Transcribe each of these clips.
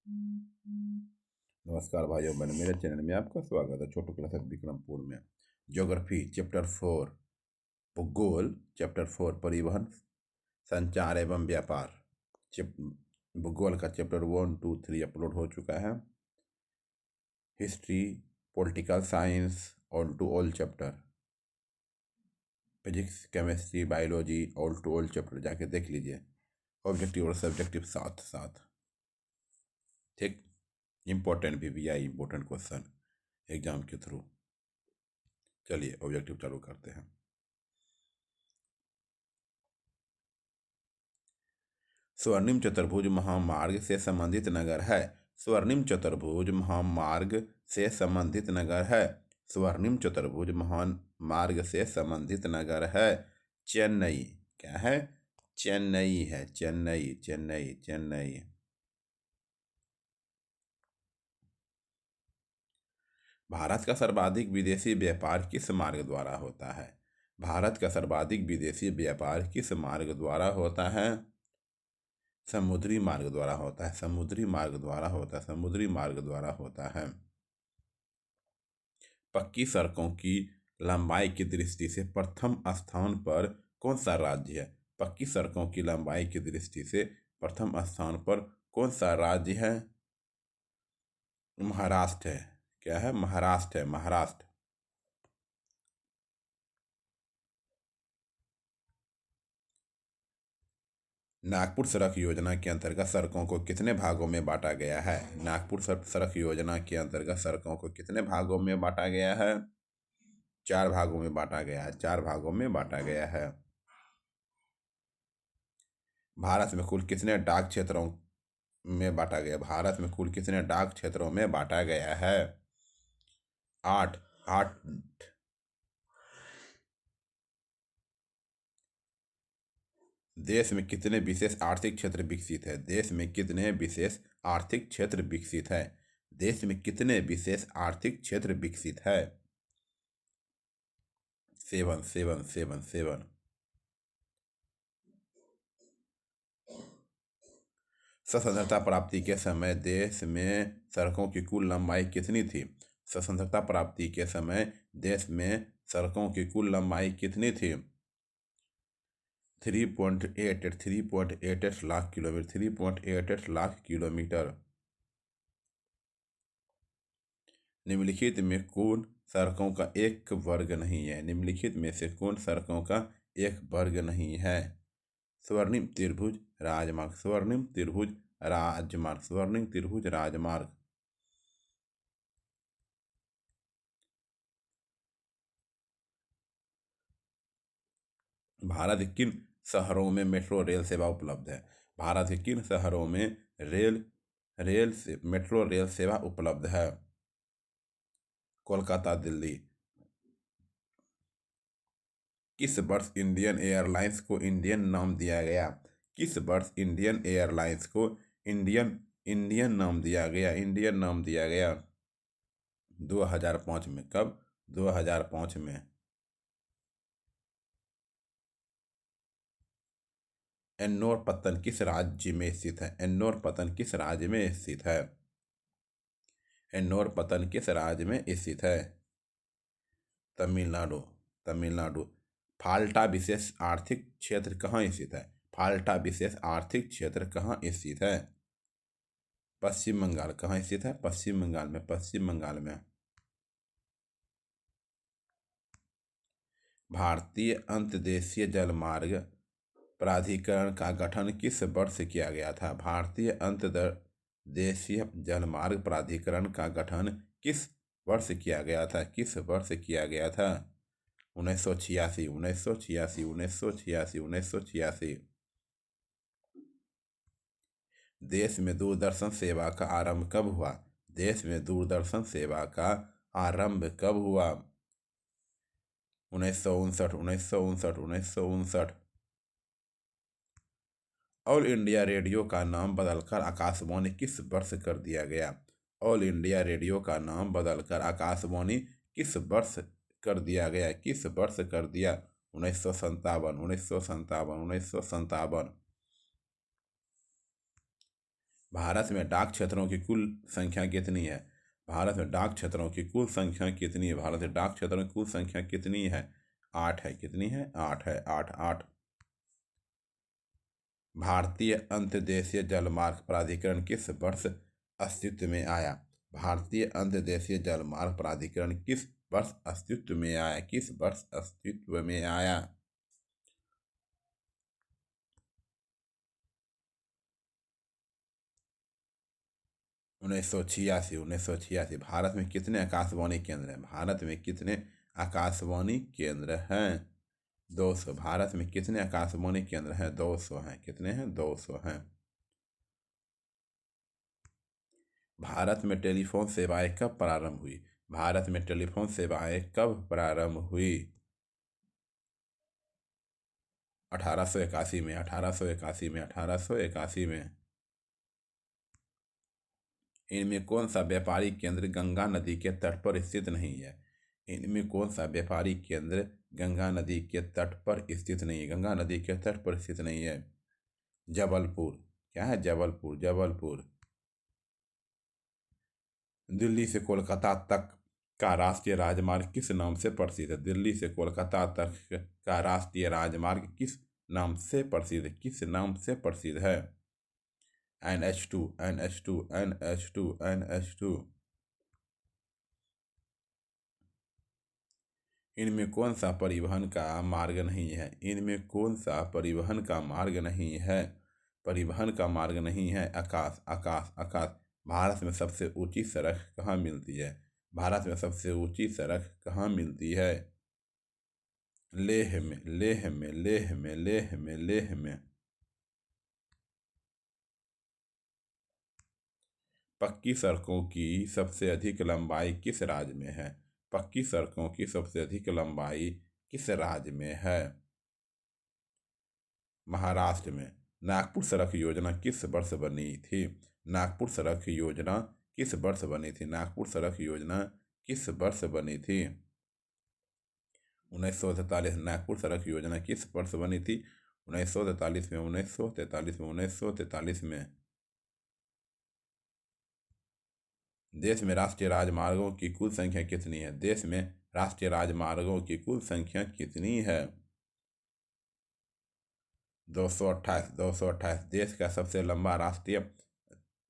नमस्कार भाइयों बहनों, मेरे चैनल में आपका स्वागत है। छोटू क्लास विक्रमपुर में ज्योग्राफी चैप्टर 4, भूगोल चैप्टर 4, परिवहन, संचार एवं व्यापार। भूगोल का चैप्टर 1, 2, 3 अपलोड हो चुका है। History, political science, all to all chapter, physics, chemistry, biology, all to all chapter जाके देख लीजिए। ऑब्जेक्टिव और सब्जेक्टिव साथ साथ, ठीक। इम्पोर्टेंट भी आई, इम्पोर्टेंट क्वेश्चन एग्जाम के थ्रू। चलिए ऑब्जेक्टिव चालू करते हैं। स्वर्णिम चतुर्भुज महामार्ग से संबंधित नगर है। स्वर्णिम चतुर्भुज महामार्ग से संबंधित नगर है। स्वर्णिम चतुर्भुज महामार्ग से संबंधित नगर है चेन्नई। क्या है? चेन्नई है। चेन्नई, चेन्नई, चेन्नई। भारत का सर्वाधिक विदेशी व्यापार किस मार्ग द्वारा होता है? भारत का सर्वाधिक विदेशी व्यापार किस मार्ग द्वारा होता है? समुद्री मार्ग द्वारा होता है। समुद्री मार्ग द्वारा होता है। समुद्री मार्ग द्वारा होता है। पक्की सड़कों की लंबाई की दृष्टि से प्रथम स्थान पर कौन सा राज्य है? पक्की सड़कों की लंबाई की दृष्टि से प्रथम स्थान पर कौन सा राज्य है? महाराष्ट्र है। क्या है? महाराष्ट्र है। महाराष्ट्र। नागपुर सड़क योजना के अंतर्गत सड़कों को कितने भागों में बांटा गया है? नागपुर सड़क योजना के अंतर्गत सड़कों को कितने भागों में बांटा गया है? 4 भागों में बांटा गया है। 4 भागों में बांटा गया है। भारत में कुल कितने डाक क्षेत्रों में बांटा गया? भारत में कुल कितने डाक क्षेत्रों में बांटा गया है? 8। 8। देश में कितने विशेष आर्थिक क्षेत्र विकसित है? देश में कितने विशेष आर्थिक क्षेत्र विकसित है? देश में कितने विशेष आर्थिक क्षेत्र विकसित है? 7, 7, 7, 7। स्वतंत्रता प्राप्ति के समय देश में सड़कों की कुल लंबाई कितनी थी? स्वतंत्रता प्राप्ति के समय देश में सड़कों की कुल लंबाई कितनी थी? 3.88 लाख किलोमीटर। 3.88 लाख किलोमीटर। निम्नलिखित में कौन सड़कों का एक वर्ग नहीं है? निम्नलिखित में से कौन सड़कों का एक वर्ग नहीं है? स्वर्णिम त्रिभुज राजमार्ग। स्वर्णिम त्रिभुज राजमार्ग। स्वर्णिम त्रिभुज राजमार्ग। भारत के किन शहरों में मेट्रो रेल सेवा उपलब्ध है? भारत के किन शहरों में मेट्रो रेल सेवा उपलब्ध है? कोलकाता, दिल्ली। किस वर्ष इंडियन एयरलाइंस को इंडियन नाम दिया गया? किस वर्ष इंडियन एयरलाइंस को इंडियन इंडियन नाम दिया गया? इंडियन नाम दिया गया 2005 में। कब? 2005 में। एन्नोर पत्तन किस राज्य में स्थित है? एन्नोर पत्तन किस राज्य में स्थित है? एन्नोर पत्तन किस राज्य में स्थित है? तमिलनाडु। तमिलनाडु। फाल्टा विशेष आर्थिक क्षेत्र कहाँ स्थित है? फाल्टा विशेष आर्थिक क्षेत्र कहाँ स्थित है? पश्चिम बंगाल। कहाँ स्थित है? पश्चिम बंगाल में। पश्चिम बंगाल में। भारतीय अंतर्देशीय जलमार्ग प्राधिकरण का गठन किस वर्ष किया गया था? भारतीय अंतर्देशीय जलमार्ग प्राधिकरण का गठन किस वर्ष किया गया था? किस वर्ष किया गया था? 1986। 1986। 1986। 1986। देश में दूरदर्शन सेवा का आरंभ कब हुआ? देश में दूरदर्शन सेवा का आरंभ कब हुआ? 1959। 1959। 1959। ऑल इंडिया रेडियो का नाम बदलकर आकाशवाणी किस वर्ष कर दिया गया? ऑल इंडिया रेडियो का नाम बदलकर आकाशवाणी किस वर्ष कर दिया गया? किस वर्ष कर दिया? 1957। 1957। 1957। भारत में डाक क्षेत्रों की कुल संख्या कितनी है? भारत में डाक क्षेत्रों की कुल संख्या कितनी है? भारत में डाक क्षेत्रों की कुल संख्या कितनी है? 8 है। कितनी है? 8 है। 8 8। भारतीय अंतर्देशीय जलमार्ग प्राधिकरण किस वर्ष अस्तित्व में आया? भारतीय अंतर्देशीय जलमार्ग प्राधिकरण किस वर्ष अस्तित्व में आया? किस वर्ष अस्तित्व में आया? 1986। 1986। भारत में कितने आकाशवाणी केंद्र हैं? भारत में कितने आकाशवाणी केंद्र हैं? 200। भारत में कितने आकाशवाणी केंद्र हैं? 200 हैं। कितने हैं? 200 हैं। भारत में टेलीफोन सेवाएं कब प्रारंभ हुई? भारत में टेलीफोन सेवाएं कब प्रारंभ हुई? 1881 में। 1881 में। 1881 में। इनमें कौन सा व्यापारी केंद्र गंगा नदी के तट पर स्थित नहीं है? इनमें कौन सा व्यापारी केंद्र गंगा नदी के तट पर स्थित नहीं है? गंगा नदी के तट पर स्थित नहीं है। जबलपुर। क्या है? जबलपुर। जबलपुर। दिल्ली से कोलकाता तक का राष्ट्रीय राजमार्ग किस नाम से प्रसिद्ध है? दिल्ली से कोलकाता तक का राष्ट्रीय राजमार्ग किस नाम से प्रसिद्ध है? किस नाम से प्रसिद्ध है? NH2। NH2। NH2। NH2। इनमें कौन सा परिवहन का मार्ग नहीं है? इनमें कौन सा परिवहन का मार्ग नहीं है? परिवहन का मार्ग नहीं है। आकाश। आकाश। आकाश। भारत में सबसे ऊंची सड़क कहाँ मिलती है? भारत में सबसे ऊंची सड़क कहाँ मिलती है? लेह में। लेह में। लेह में। लेह में। लेह में। पक्की सड़कों की सबसे अधिक लंबाई किस राज्य में है? पक्की सड़कों की सबसे अधिक लंबाई किस राज्य में है? महाराष्ट्र में। नागपुर सड़क योजना किस वर्ष बनी थी? नागपुर सड़क योजना किस वर्ष बनी थी? नागपुर सड़क योजना किस वर्ष बनी थी? 1943। नागपुर सड़क योजना किस वर्ष बनी थी? 1943 में। 1943 में। 1943 में। देश में राष्ट्रीय राजमार्गों की कुल संख्या कितनी है? देश में राष्ट्रीय राजमार्गों की कुल संख्या कितनी है? 228। 228। देश का सबसे लंबा राष्ट्रीय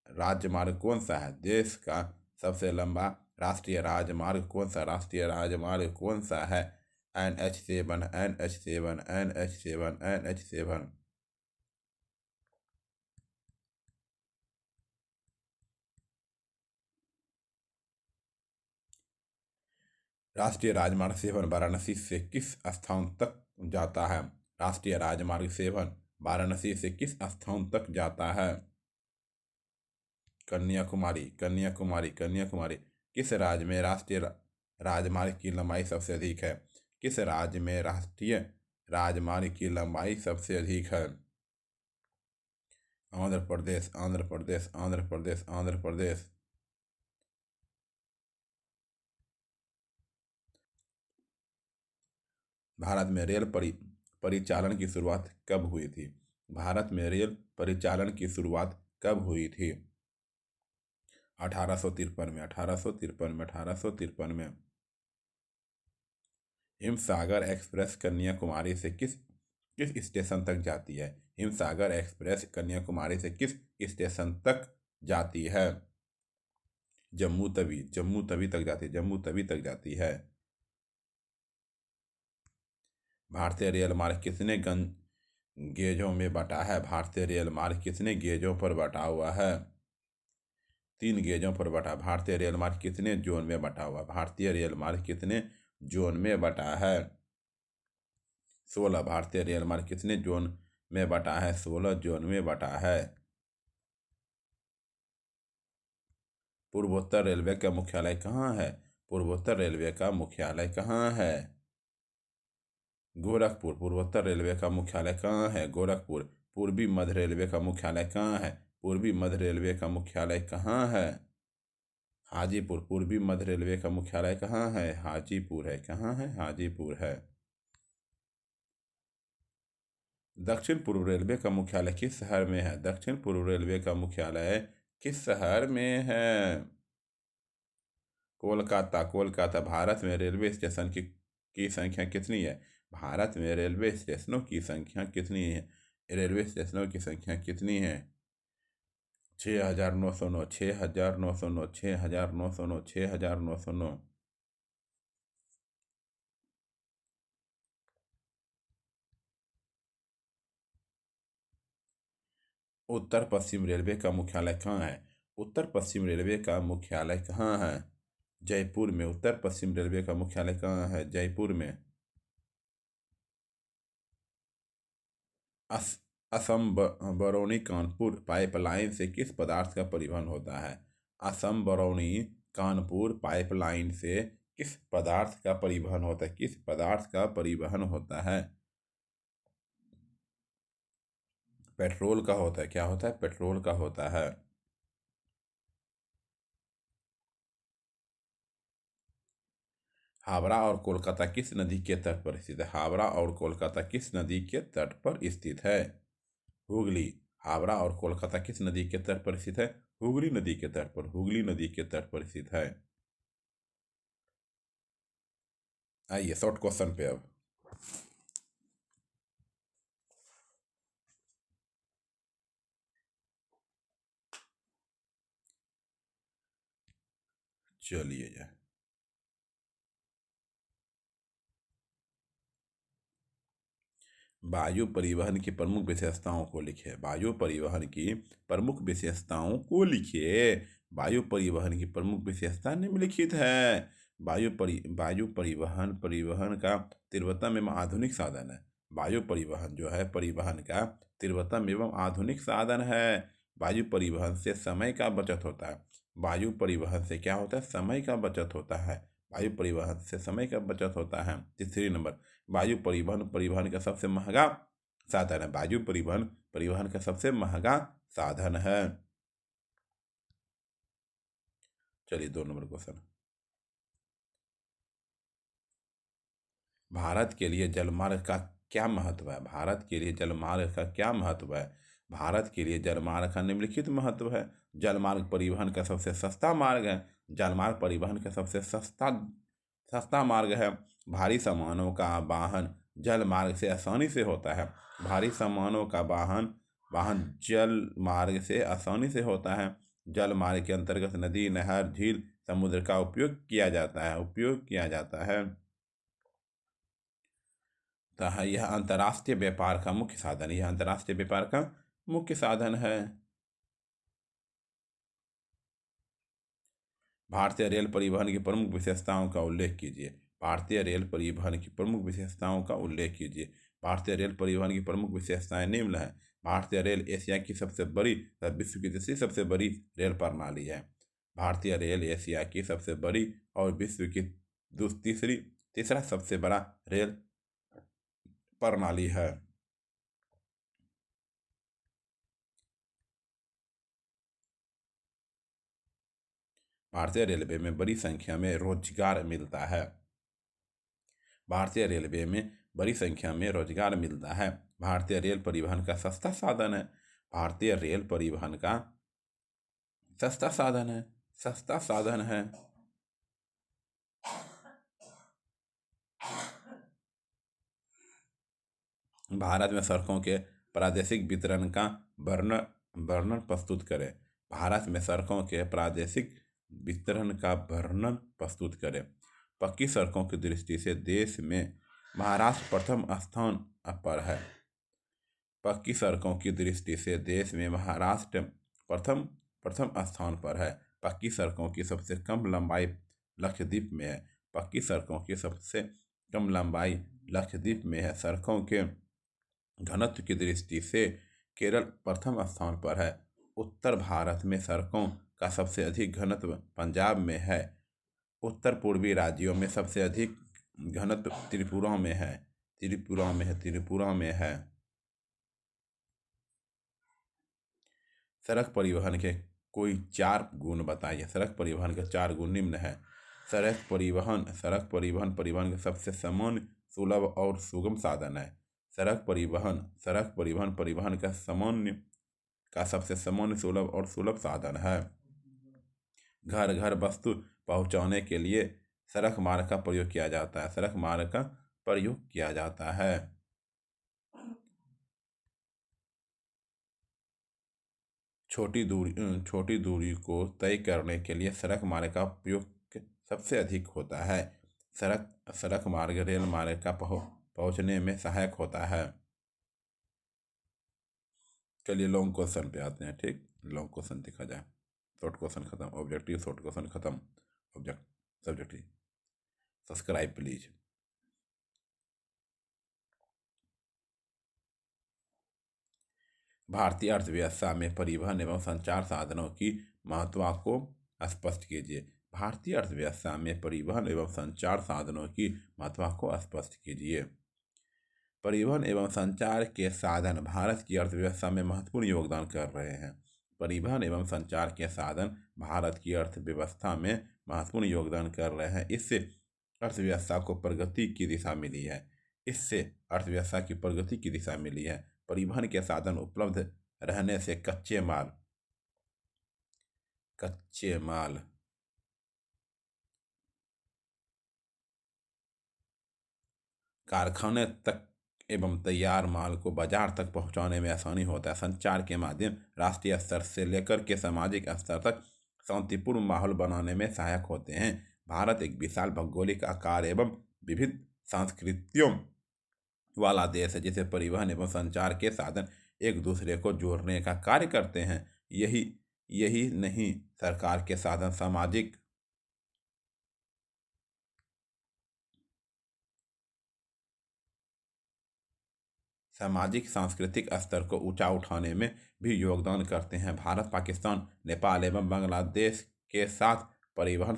राजमार्ग कौन सा है? देश का सबसे लंबा राष्ट्रीय राजमार्ग कौन सा? राष्ट्रीय राजमार्ग कौन सा है? NH7। NH7। NH7। NH7। राष्ट्रीय राजमार्ग 7 वाराणसी से किस स्थान तक जाता है? राष्ट्रीय राजमार्ग 7 वाराणसी से किस स्थान तक जाता है? कन्याकुमारी। कन्याकुमारी। कन्याकुमारी। किस राज्य में राष्ट्रीय राजमार्ग की लंबाई सबसे अधिक है? किस राज्य में राष्ट्रीय राजमार्ग की लंबाई सबसे अधिक है? आंध्र प्रदेश। आंध्र प्रदेश। आंध्र प्रदेश। आंध्र प्रदेश। भारत में रेल परिचालन की शुरुआत कब हुई थी? भारत में रेल परिचालन की शुरुआत कब हुई थी? 1853 में। 1853 में। 1853 में। हिमसागर एक्सप्रेस कन्याकुमारी से किस किस स्टेशन तक जाती है? हिमसागर एक्सप्रेस कन्याकुमारी से किस स्टेशन तक जाती है? जम्मू तवी। जम्मू तवी तक जाती है। जम्मू तवी तक जाती है। भारतीय रेल मार्ग कितने गेजों में बटा है? भारतीय रेल मार्ग कितने गेजों पर बटा हुआ है? 3 गेजों पर बटा। भारतीय रेल मार्ग कितने जोन में बटा हुआ? भारतीय रेल मार्ग कितने जोन में बटा है? 16। भारतीय रेल मार्ग कितने जोन में बटा है? 16 जोन में बटा है। पूर्वोत्तर रेलवे का मुख्यालय कहाँ है? पूर्वोत्तर रेलवे का मुख्यालय कहाँ है? गोरखपुर। पूर्वोत्तर रेलवे का मुख्यालय कहाँ है? गोरखपुर। पूर्वी मध्य रेलवे का मुख्यालय कहाँ है? पूर्वी मध्य रेलवे का मुख्यालय कहाँ है? हाजीपुर। पूर्वी मध्य रेलवे का मुख्यालय कहाँ है? हाजीपुर है। कहाँ है? हाजीपुर है। दक्षिण पूर्व रेलवे का मुख्यालय किस शहर में है? दक्षिण पूर्व रेलवे का मुख्यालय किस शहर में है? कोलकाता। कोलकाता। भारत में रेलवे स्टेशन की संख्या कितनी है? भारत में रेलवे स्टेशनों की संख्या कितनी है? रेलवे स्टेशनों की संख्या कितनी है? 6,909, 6,909, 6,909, 6,909। उत्तर पश्चिम रेलवे का मुख्यालय कहाँ है? उत्तर पश्चिम रेलवे का मुख्यालय कहाँ है? जयपुर में। उत्तर पश्चिम रेलवे का मुख्यालय कहाँ है? जयपुर में। अस असम बरौनी कानपुर पाइपलाइन से किस पदार्थ का परिवहन होता है? असम बरौनी कानपुर पाइपलाइन से किस पदार्थ का परिवहन होता है? किस पदार्थ का परिवहन होता है? पेट्रोल का होता है। क्या होता है? पेट्रोल का होता है। हावड़ा और कोलकाता किस नदी के तट पर स्थित है? हावड़ा और कोलकाता किस नदी के तट पर स्थित है? हुगली। हावड़ा और कोलकाता किस नदी के तट पर स्थित है? हुगली नदी के तट पर। हुगली नदी के तट पर स्थित है। आइए शॉर्ट क्वेश्चन पे अब। चलिए जाए। वायु परिवहन की प्रमुख विशेषताओं को लिखिए। वायु परिवहन की प्रमुख विशेषताओं को लिखिए। वायु परिवहन की प्रमुख विशेषता निम्नलिखित है। वायु परिवहन परिवहन का तीव्रतम एवं आधुनिक साधन है। वायु परिवहन जो है परिवहन का तीव्रतम एवं आधुनिक साधन है। वायु परिवहन से समय का बचत होता है। वायु परिवहन से क्या होता है? समय का बचत होता है। वायु परिवहन से समय का बचत होता है। तीसरी नंबर, वायु परिवहन परिवहन का सबसे महंगा साधन है। वायु परिवहन परिवहन का सबसे महंगा साधन है। चलिए 2 नंबर क्वेश्चन। भारत के लिए जलमार्ग का क्या महत्व है? भारत के लिए जलमार्ग का क्या महत्व है? भारत के लिए जलमार्ग का निम्नलिखित महत्व है। जलमार्ग परिवहन का सबसे सस्ता मार्ग है। जलमार्ग परिवहन का सबसे सस्ता सस्ता मार्ग है। भारी सामानों का वाहन जल मार्ग से आसानी से होता है। भारी सामानों का वाहन वाहन जल मार्ग से आसानी से होता है। जल मार्ग के अंतर्गत नदी, नहर, झील, समुद्र का उपयोग किया जाता है। तो यह अंतर्राष्ट्रीय व्यापार का मुख्य साधन। यह अंतर्राष्ट्रीय व्यापार का मुख्य साधन है। भारतीय रेल परिवहन की प्रमुख विशेषताओं का उल्लेख कीजिए। भारतीय रेल परिवहन की प्रमुख विशेषताओं का उल्लेख कीजिए। भारतीय रेल परिवहन की प्रमुख विशेषताएं निम्न है। भारतीय रेल एशिया की सबसे बड़ी तथा विश्व की तीसरी सबसे बड़ी रेल प्रणाली है। भारतीय रेल एशिया की सबसे बड़ी और विश्व की तीसरा सबसे बड़ा रेल प्रणाली है। भारतीय रेलवे में बड़ी संख्या में रोजगार मिलता है। भारतीय रेलवे में बड़ी संख्या में रोजगार मिलता है। भारतीय रेल परिवहन का सस्ता साधन है। भारतीय रेल परिवहन का सस्ता साधन है। भारत में सड़कों के प्रादेशिक वितरण का वर्णन वर्णन प्रस्तुत करें। भारत में सड़कों के प्रादेशिक वितरण का वर्णन प्रस्तुत करें। पक्की सड़कों की दृष्टि से देश में महाराष्ट्र प्रथम स्थान पर है। पक्की सड़कों की दृष्टि से देश में महाराष्ट्र प्रथम प्रथम स्थान पर है। पक्की सड़कों की सबसे कम लंबाई लक्षद्वीप में है। पक्की सड़कों की सबसे कम लंबाई लक्षद्वीप में है। सड़कों के घनत्व की दृष्टि से केरल प्रथम स्थान पर है। उत्तर भारत में सड़कों का सबसे अधिक घनत्व पंजाब में है। उत्तर पूर्वी राज्यों में सबसे अधिक घनत्व त्रिपुरा में है। त्रिपुरा में है। सड़क परिवहन के कोई 4 गुण बताइए। सड़क परिवहन के 4 गुण निम्न है। सड़क परिवहन परिवहन का सबसे सामान्य, सुलभ और सुगम साधन है। सड़क परिवहन परिवहन का सामान्य, का सबसे सामान्य, सुलभ और सुलभ साधन है। घर घर वस्तु पहुंचाने के लिए सड़क मार्ग का प्रयोग किया जाता है। सड़क मार्ग का प्रयोग किया जाता है। छोटी दूरी को तय करने के लिए सड़क मार्ग का उपयोग सबसे अधिक होता है। सड़क मार्ग रेल मार्ग का पहुंचने में सहायक होता है। चलिए लॉन्ग क्वेश्चन पे आते हैं। ठीक, लॉन्ग क्वेश्चन देखा जाए। शॉर्ट क्वेश्चन खत्म, ऑब्जेक्टिव शॉर्ट क्वेश्चन खत्म, सब्जेक्टिव। Subscribe please. भारतीय अर्थव्यवस्था में परिवहन एवं संचार साधनों की महत्ता को स्पष्ट कीजिए। भारतीय अर्थव्यवस्था में परिवहन एवं संचार साधनों की महत्ता को स्पष्ट कीजिए। परिवहन एवं संचार के साधन भारत की अर्थव्यवस्था में महत्वपूर्ण योगदान कर रहे हैं। परिवहन एवं संचार के साधन भारत की अर्थव्यवस्था में महत्वपूर्ण योगदान कर रहे हैं। इससे अर्थव्यवस्था को प्रगति की दिशा मिली है। परिवहन के साधन उपलब्ध रहने से कच्चे माल कारखाने तक एवं तैयार माल को बाजार तक पहुंचाने में आसानी होता है। संचार के माध्यम राष्ट्रीय स्तर से लेकर के सामाजिक स्तर तक शांतिपूर्ण माहौल बनाने में सहायक होते हैं। भारत एक विशाल भौगोलिक आकार एवं विविध संस्कृतियों वाला देश है, जिसे परिवहन एवं संचार के साधन एक दूसरे को जोड़ने का कार्य करते हैं। यही नहीं, सरकार के साधन सामाजिक सांस्कृतिक स्तर को ऊंचा उठाने में भी योगदान करते हैं। भारत, पाकिस्तान, नेपाल एवं बांग्लादेश के साथ परिवहन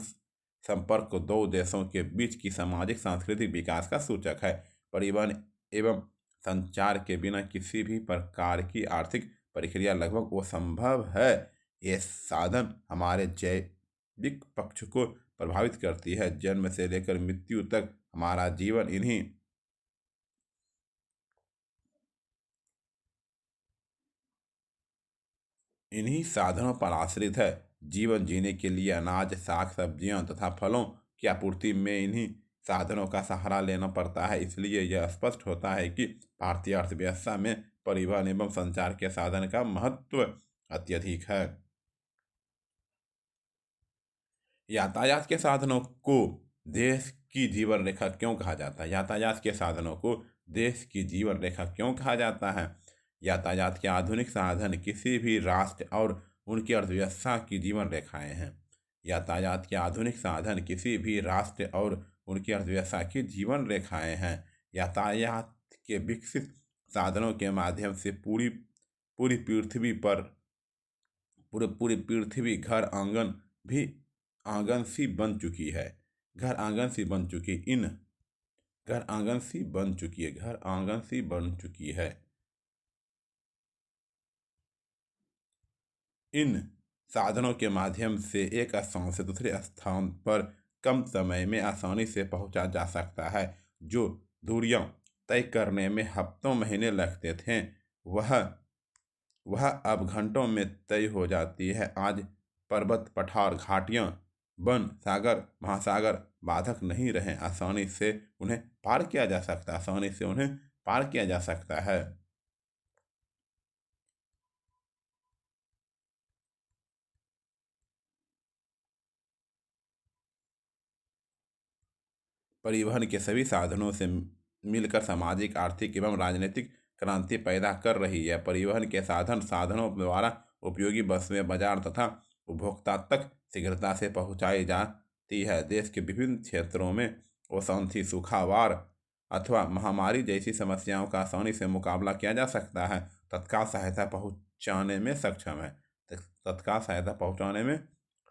संपर्क दो देशों के बीच की सामाजिक सांस्कृतिक विकास का सूचक है। परिवहन एवं संचार के बिना किसी भी प्रकार की आर्थिक प्रक्रिया लगभग असंभव है। ये साधन हमारे जैविक पक्ष को प्रभावित करती है। जन्म से लेकर मृत्यु तक हमारा जीवन इन्हीं साधनों पर आश्रित है। जीवन जीने के लिए अनाज, साग सब्जियां तथा फलों की आपूर्ति में इन्हीं साधनों का सहारा लेना पड़ता है। इसलिए यह स्पष्ट होता है कि भारतीय अर्थव्यवस्था में परिवहन एवं संचार के साधन का महत्व अत्यधिक है। यातायात के साधनों को देश की जीवन रेखा क्यों कहा जाता है? यातायात के साधनों को देश की जीवन रेखा क्यों कहा जाता है? यातायात के आधुनिक साधन किसी भी राष्ट्र और उनकी अर्थव्यवस्था की जीवन रेखाएं हैं। यातायात के आधुनिक साधन किसी भी राष्ट्र और उनकी अर्थव्यवस्था की जीवन रेखाएं हैं। यातायात के विकसित साधनों के माध्यम से पूरी पृथ्वी पर पूरी पृथ्वी घर आंगन सी बन चुकी है। घर आंगन सी बन चुकी है। इन साधनों के माध्यम से एक स्थान से दूसरे स्थान पर कम समय में आसानी से पहुंचा जा सकता है। जो दूरियां तय करने में हफ्तों महीने लगते थे, वह अब घंटों में तय हो जाती है। आज पर्वत, पठार, घाटियां, वन, सागर, महासागर बाधक नहीं रहे। आसानी से उन्हें पार किया जा सकता है। परिवहन के सभी साधनों से मिलकर सामाजिक, आर्थिक एवं राजनीतिक क्रांति पैदा कर रही है। परिवहन के साधनों द्वारा उपयोगी वस्तुएं बाजार तथा उपभोक्ता तक शीघ्रता से पहुंचाई जाती है। देश के विभिन्न क्षेत्रों में अशांति, सूखावार अथवा महामारी जैसी समस्याओं का आसानी से मुकाबला किया जा सकता है। तत्काल सहायता पहुंचाने में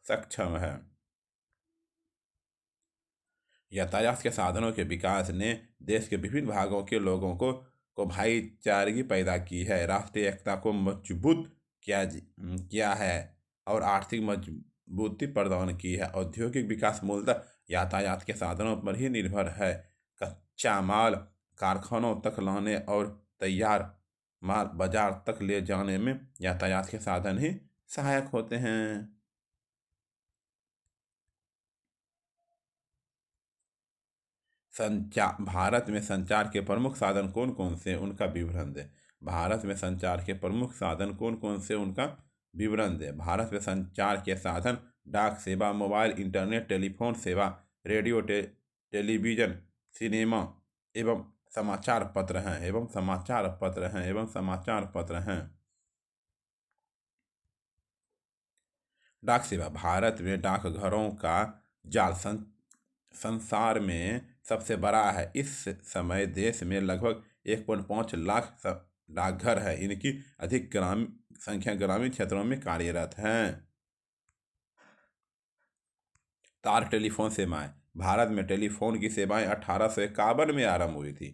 सक्षम है। यातायात के साधनों के विकास ने देश के विभिन्न भागों के लोगों को भाईचारगी पैदा की है, राष्ट्रीय एकता को मजबूत किया है और आर्थिक मजबूती प्रदान की है। औद्योगिक विकास मूलतः यातायात के साधनों पर ही निर्भर है। कच्चा माल कारखानों तक लाने और तैयार माल बाजार तक ले जाने में यातायात के साधन ही सहायक होते हैं। संचार भारत में संचार के प्रमुख साधन कौन कौन से, उनका विवरण दें। भारत में संचार के प्रमुख साधन कौन कौन से, उनका विवरण दें। भारत में संचार के साधन डाक सेवा, मोबाइल, इंटरनेट, टेलीफोन सेवा, रेडियो, टेलीविजन, सिनेमा एवं समाचार पत्र हैं डाक सेवा भारत में डाकघरों का जाल संसार में सबसे बड़ा है। इस समय देश में लगभग 1.5 लाख डाकघर है। इनकी अधिक संख्या ग्रामीण क्षेत्रों में कार्यरत हैं। तार टेलीफोन सेवाएं भारत में टेलीफोन की सेवाएं 1851 में आरंभ हुई थी।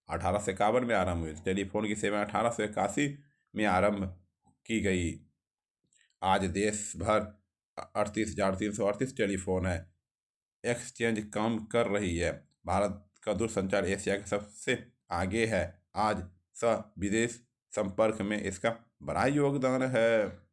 1851 में आरंभ हुई थी। टेलीफोन की सेवाएं 1881 में आरंभ की गई। आज देश भर 38,338 टेलीफोन है एक्सचेंज काम कर रही है। भारत का दूरसंचार एशिया के सबसे आगे है। आज विदेश संपर्क में इसका बड़ा योगदान है।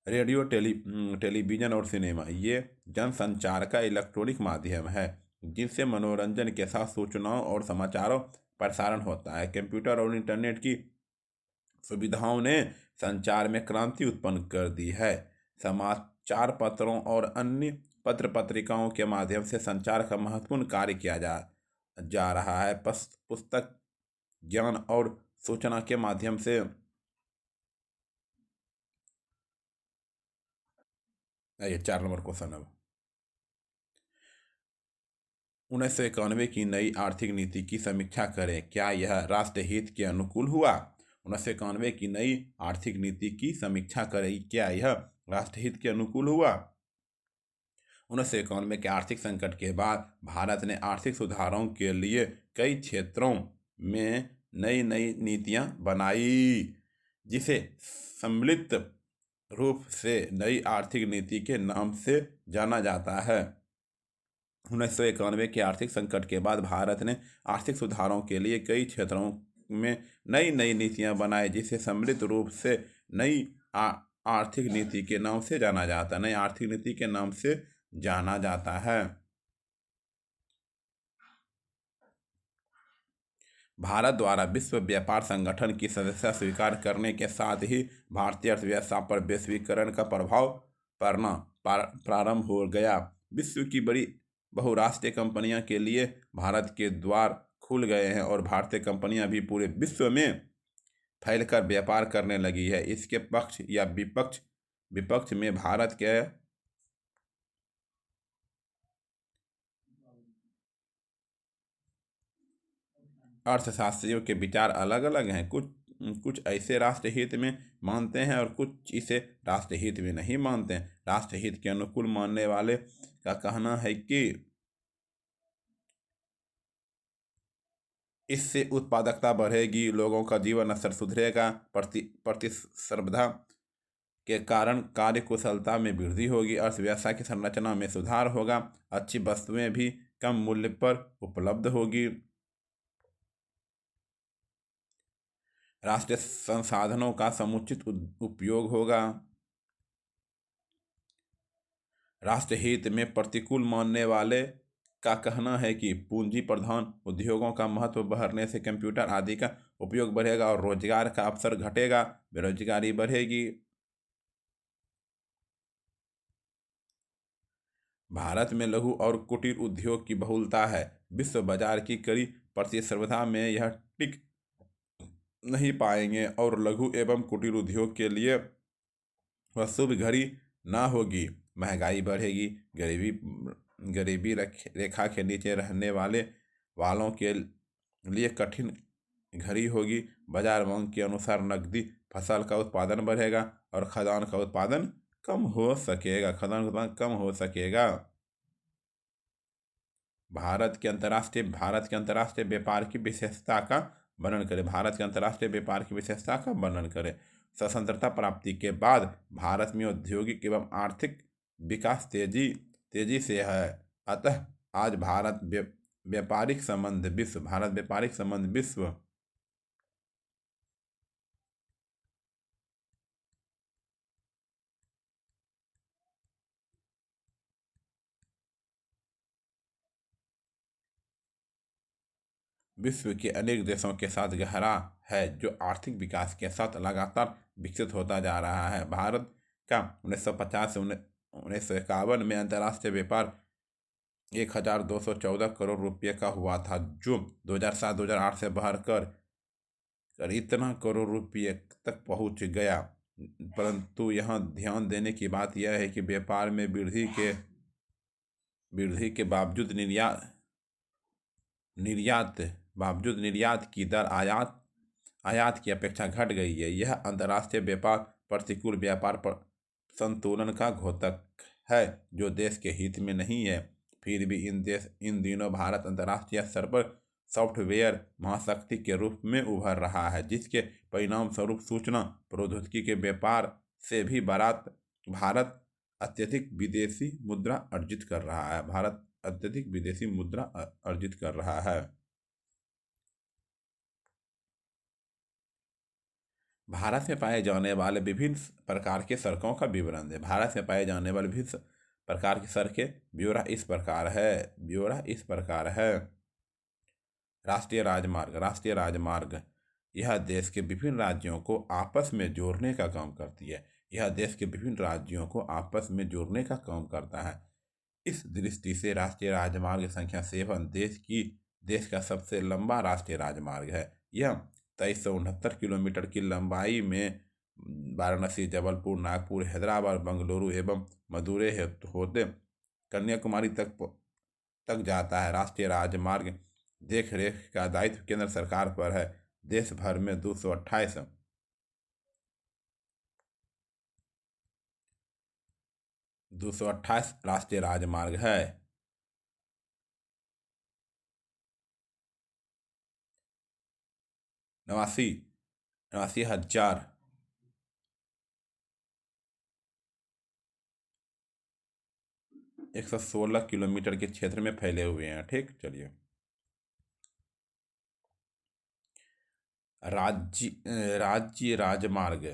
रेडियो, टेलीविजन और सिनेमा ये जनसंचार का इलेक्ट्रॉनिक माध्यम है जिनसे मनोरंजन के साथ सूचनाओं और समाचारों प्रसारण होता है। कंप्यूटर और इंटरनेट की सुविधाओं ने संचार में क्रांति उत्पन्न कर दी है। समाचार पत्रों और अन्य पत्र पत्रिकाओं के माध्यम से संचार का महत्वपूर्ण कार्य किया जा रहा है। पुस्तक, ज्ञान और सूचना के माध्यम से ये 4 नंबर क्वेश्चन। अब 1991 की नई आर्थिक नीति की समीक्षा करें। क्या यह राष्ट्र हित के अनुकूल हुआ? 1991 की नई आर्थिक नीति की समीक्षा करें। क्या यह राष्ट्र हित के अनुकूल हुआ? 1991 के आर्थिक संकट के बाद भारत ने आर्थिक सुधारों के लिए कई क्षेत्रों में नई नई नीतियां बनाई, जिसे सम्मिलित रूप से नई आर्थिक नीति के नाम से जाना जाता है। 1991 के आर्थिक संकट के बाद भारत ने आर्थिक सुधारों के लिए कई क्षेत्रों में नई नई नीतियां बनाई, जिसे सम्मिलित रूप से नई आर्थिक नीति के नाम से जाना जाता है। नई आर्थिक नीति के नाम से जाना जाता है। भारत द्वारा विश्व व्यापार संगठन की सदस्यता स्वीकार करने के साथ ही भारतीय अर्थव्यवस्था पर वैश्वीकरण का प्रभाव पड़ना प्रारंभ हो गया। विश्व की बड़ी बहुराष्ट्रीय कंपनियों के लिए भारत के द्वार खुल गए हैं और भारतीय कंपनियां भी पूरे विश्व में फैलकर व्यापार करने लगी है। इसके पक्ष या विपक्ष में भारत के अर्थशास्त्रियों के विचार अलग अलग हैं। कुछ ऐसे राष्ट्रहित में मानते हैं और कुछ इसे राष्ट्रहित में नहीं मानते हैं। राष्ट्रहित के अनुकूल मानने वाले का कहना है कि इससे उत्पादकता बढ़ेगी, लोगों का जीवन स्तर सुधरेगा, प्रतिस्पर्धा के कारण कार्य कुशलता में वृद्धि होगी, अर्थव्यवस्था की संरचना में सुधार होगा, अच्छी वस्तुएं भी कम मूल्य पर उपलब्ध होगी, राष्ट्रीय संसाधनों का समुचित उपयोग होगा। राष्ट्रहित में प्रतिकूल मानने वाले का कहना है कि पूंजी प्रधान उद्योगों का महत्व बढ़ने से कंप्यूटर आदि का उपयोग बढ़ेगा और रोजगार का अवसर घटेगा, बेरोजगारी बढ़ेगी। भारत में लघु और कुटीर उद्योग की बहुलता है। विश्व बाजार की कड़ी प्रतिस्पर्धा में यह टिक नहीं पाएंगे और लघु एवं कुटीर उद्योग के लिए वह शुभ घड़ी ना होगी। महंगाई बढ़ेगी, गरीबी रेखा के नीचे रहने वालों के लिए कठिन घड़ी होगी। बाजार मांग के अनुसार नकदी फसल का उत्पादन बढ़ेगा और खाद्यान्न का उत्पादन कम हो सकेगा। भारत के अंतर्राष्ट्रीय व्यापार की विशेषता का वर्णन करें। भारत के अंतर्राष्ट्रीय व्यापार की विशेषता का वर्णन करें। स्वतंत्रता प्राप्ति के बाद भारत में औद्योगिक एवं आर्थिक विकास तेजी से है। अतः आज भारत व्यापारिक संबंध विश्व, भारत व्यापारिक संबंध विश्व। विश्व के अनेक देशों के साथ गहरा है, जो आर्थिक विकास के साथ लगातार विकसित होता जा रहा है। भारत का 1950 से 1951 में अंतर्राष्ट्रीय व्यापार 1214 करोड़ रुपये का हुआ था, जो 2007-2008 से बढ़कर इतना करोड़ रुपये तक पहुंच गया। परंतु यहाँ ध्यान देने की बात यह है कि व्यापार में वृद्धि के बावजूद निर्यात की दर आयात की अपेक्षा घट गई है। यह अंतर्राष्ट्रीय व्यापार प्रतिकूल व्यापार पर संतुलन का घोतक है, जो देश के हित में नहीं है। फिर भी इन दिनों भारत अंतर्राष्ट्रीय स्तर पर सॉफ्टवेयर महाशक्ति के रूप में उभर रहा है, जिसके परिणाम स्वरूप सूचना प्रौद्योगिकी के व्यापार से भी भारत अत्यधिक विदेशी मुद्रा अर्जित कर रहा है। भारत में पाए जाने वाले विभिन्न प्रकार के सड़कों का विवरण दें। भारत में पाए जाने वाले विभिन्न प्रकार की सड़कें ब्यौरा इस प्रकार है। राष्ट्रीय राजमार्ग यह देश के विभिन्न राज्यों को आपस में जोड़ने का काम करता है। इस दृष्टि से राष्ट्रीय राजमार्ग संख्या 7 देश का सबसे लंबा राष्ट्रीय राजमार्ग है। यह 2369 किलोमीटर की लंबाई में वाराणसी, जबलपुर, नागपुर, हैदराबाद, बेंगलुरु एवं मदुरै होते कन्याकुमारी तक जाता है। राष्ट्रीय राजमार्ग देख रेख का दायित्व केंद्र सरकार पर है। देश भर में 228 राष्ट्रीय राजमार्ग है। 89,000 116 किलोमीटर के क्षेत्र में फैले हुए हैं। ठीक, चलिए। राज्य राजमार्ग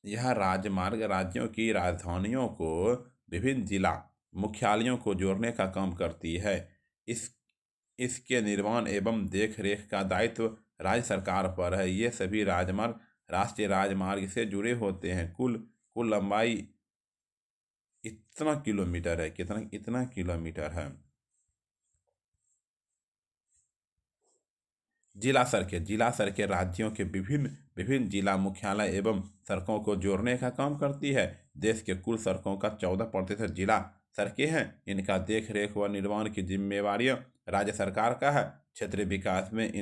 यह राजमार्ग राज्यों की राजधानियों को विभिन्न जिला मुख्यालयों को जोड़ने का काम करती है। इसके निर्माण एवं देख रेख का दायित्व राज्य सरकार पर है। ये सभी राजमार्ग राष्ट्रीय राजमार्ग से जुड़े होते हैं। कुल लंबाई इतना किलोमीटर है। जिला सड़कें राज्यों के विभिन्न जिला मुख्यालय एवं सड़कों को जोड़ने का काम करती है। देश के कुल सड़कों का 14% जिला सड़कें हैं। इनका देख रेख व निर्माण की जिम्मेवारी राज्य सरकार का है। क्षेत्रीय विकास में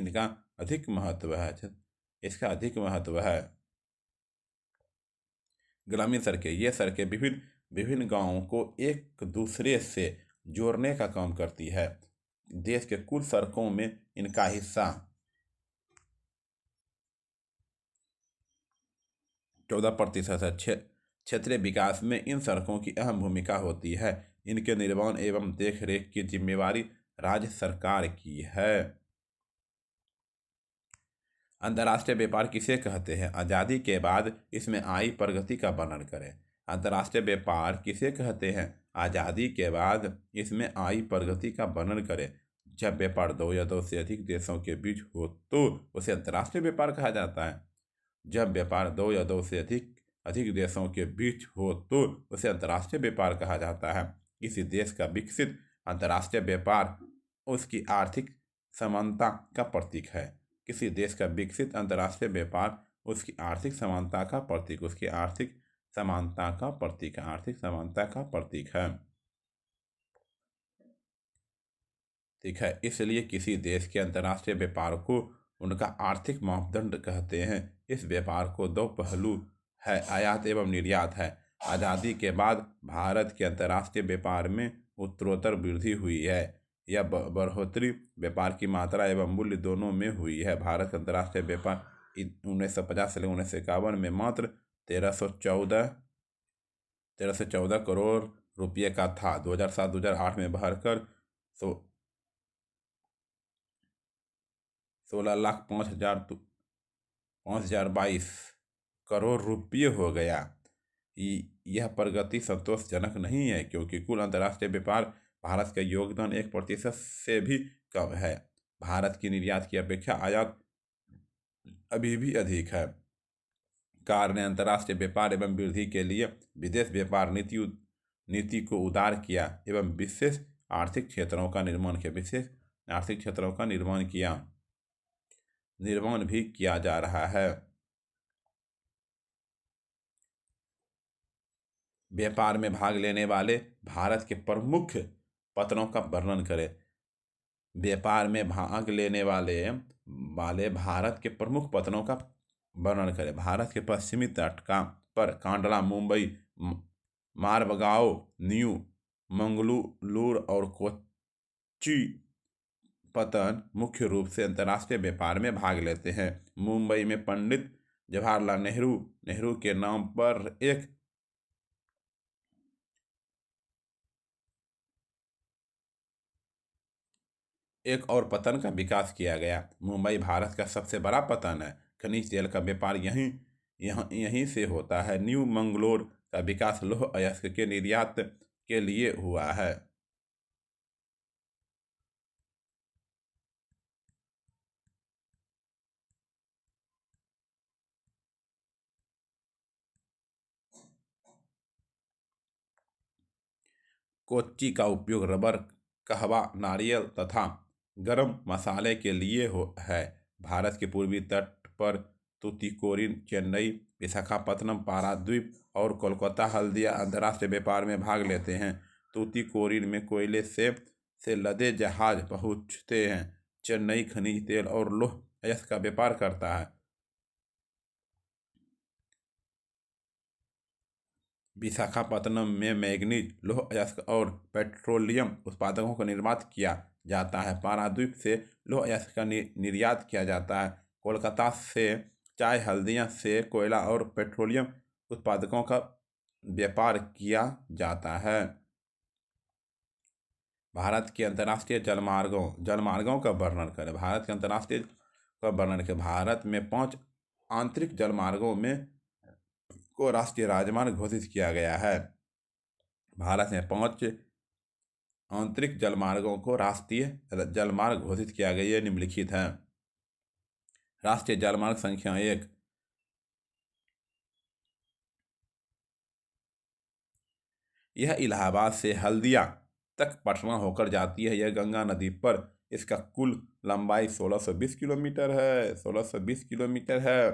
इसका अधिक महत्व है। ग्रामीण सड़कें ये सड़कें विभिन्न गांवों को एक दूसरे से जोड़ने का काम करती है। देश के कुल सड़कों में इनका हिस्सा 14% है। क्षेत्रीय विकास में इन सड़कों की अहम भूमिका होती है। इनके निर्माण एवं देख रेख की जिम्मेवारी राज्य सरकार की है। अंतर्राष्ट्रीय व्यापार किसे कहते हैं? आज़ादी के बाद इसमें आई प्रगति का वर्णन करें। अंतर्राष्ट्रीय व्यापार किसे कहते हैं? आज़ादी के बाद इसमें आई प्रगति का वर्णन करें। जब व्यापार 2 या 2 से अधिक देशों के बीच हो तो उसे अंतर्राष्ट्रीय व्यापार कहा जाता है। जब व्यापार 2 या 2 से अधिक देशों के बीच हो तो उसे अंतर्राष्ट्रीय व्यापार कहा जाता है। किसी देश का विकसित अंतर्राष्ट्रीय व्यापार उसकी आर्थिक समानता का प्रतीक है। किसी देश का विकसित अंतर्राष्ट्रीय व्यापार उसकी आर्थिक समानता का प्रतीक है। ठीक है, इसलिए किसी देश के अंतर्राष्ट्रीय व्यापार को उनका आर्थिक मापदंड कहते हैं। इस व्यापार को 2 पहलू है, आयात एवं निर्यात है। आज़ादी के बाद भारत के अंतर्राष्ट्रीय व्यापार में उत्तरोत्तर वृद्धि हुई है। यह बढ़ोतरी व्यापार की मात्रा एवं मूल्य दोनों में हुई है। भारत का अंतर्राष्ट्रीय व्यापार 1950 से 1951 में मात्र 1314 करोड़ रुपये का था। 2007-2008 में बढ़कर 16,05,22 करोड़ रुपये हो गया। यह प्रगति संतोषजनक नहीं है, क्योंकि कुल अंतर्राष्ट्रीय व्यापार भारत का योगदान 1% से भी कम है। भारत की निर्यात की अपेक्षा आयात अभी भी अधिक है। सरकार ने अंतर्राष्ट्रीय व्यापार एवं वृद्धि के लिए विदेश व्यापार नीति को उदार किया एवं विशेष आर्थिक क्षेत्रों का निर्माण भी किया जा रहा है। व्यापार में भाग लेने वाले भारत के प्रमुख पतनों का वर्णन करें। व्यापार में भाग लेने वाले भारत के प्रमुख पतनों का वर्णन करें। भारत के पश्चिमी तट पर कांडला, मुंबई, मारबगांव, न्यू मंगलुरु और कोच्चि पतन मुख्य रूप से अंतर्राष्ट्रीय व्यापार में भाग लेते हैं। मुंबई में पंडित जवाहरलाल नेहरू के नाम पर एक और पतन का विकास किया गया। मुंबई भारत का सबसे बड़ा पतन है। खनिज तेल का व्यापार यहीं से होता है। न्यू मंगलोर का विकास लौह अयस्क के निर्यात के लिए हुआ है। कोच्चि का उपयोग रबर, कहवा, नारियल तथा गरम मसाले के लिए है। भारत के पूर्वी तट पर तूतीकोरिन, चेन्नई, विशाखापत्तनम, पारादीप और कोलकाता हल्दिया अंतर्राष्ट्रीय व्यापार में भाग लेते हैं। तूतीकोरिन में कोयले से लदे जहाज पहुंचते हैं। चेन्नई खनिज तेल और लौह अयस्क का व्यापार करता है। विशाखापत्तनम में मैंगनीज, लौह अयस्क और पेट्रोलियम उत्पादों का निर्माण किया जाता है। पारादीप से लौह अयस्क का निर्यात किया जाता है। कोलकाता से चाय, हल्दिया से कोयला और पेट्रोलियम उत्पादों का व्यापार किया जाता है। भारत के अंतर्राष्ट्रीय जलमार्गों का वर्णन करें। भारत के अंतर्राष्ट्रीय का वर्णन करें। भारत में 5 आंतरिक जलमार्गों को राष्ट्रीय राजमार्ग घोषित किया गया है। भारत में 5 आंतरिक जलमार्गों को राष्ट्रीय जलमार्ग घोषित किया गया। ये निम्नलिखित हैं। राष्ट्रीय जलमार्ग संख्या 1 यह इलाहाबाद से हल्दिया तक पटना होकर जाती है। यह गंगा नदी पर इसका कुल लंबाई 1620 किलोमीटर है। 1620 किलोमीटर है।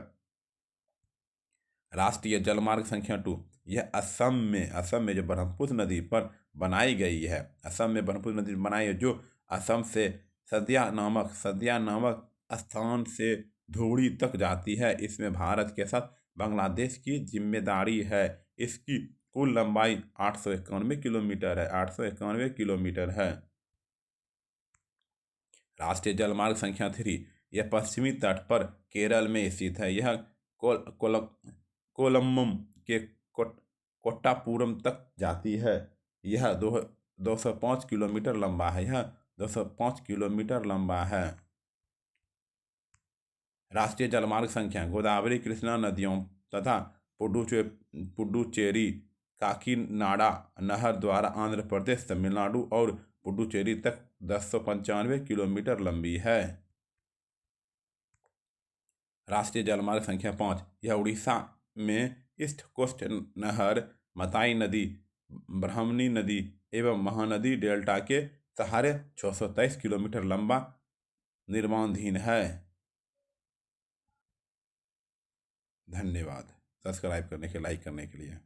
राष्ट्रीय जलमार्ग संख्या 2 यह असम में जो ब्रह्मपुत्र नदी पर बनाई गई है। असम में ब्रह्मपुत्र नदी बनाई है, जो असम से सदिया नामक स्थान से धुबरी तक जाती है। इसमें भारत के साथ बांग्लादेश की जिम्मेदारी है। इसकी कुल लंबाई 891 किलोमीटर है। 891 किलोमीटर है। राष्ट्रीय जलमार्ग संख्या 3 यह पश्चिमी तट पर केरल में स्थित है। यह कोलम्बम के कोट्टापुरम तक जाती है। यह 205 किलोमीटर लंबा है। यह 205 किलोमीटर लंबा है। राष्ट्रीय जलमार्ग संख्या गोदावरी, कृष्णा नदियों तथा पुडुचेरी काकीनाडा नहर द्वारा आंध्र प्रदेश, तमिलनाडु और पुडुचेरी तक 1095 किलोमीटर लंबी है। राष्ट्रीय जलमार्ग संख्या 5 यह उड़ीसा में ईस्ट कोस्ट नहर, मताई नदी, ब्राह्मणी नदी एवं महानदी डेल्टा के सहारे 623 किलोमीटर लंबा निर्माणाधीन है। धन्यवाद। सब्सक्राइब करने के, लाइक करने के लिए।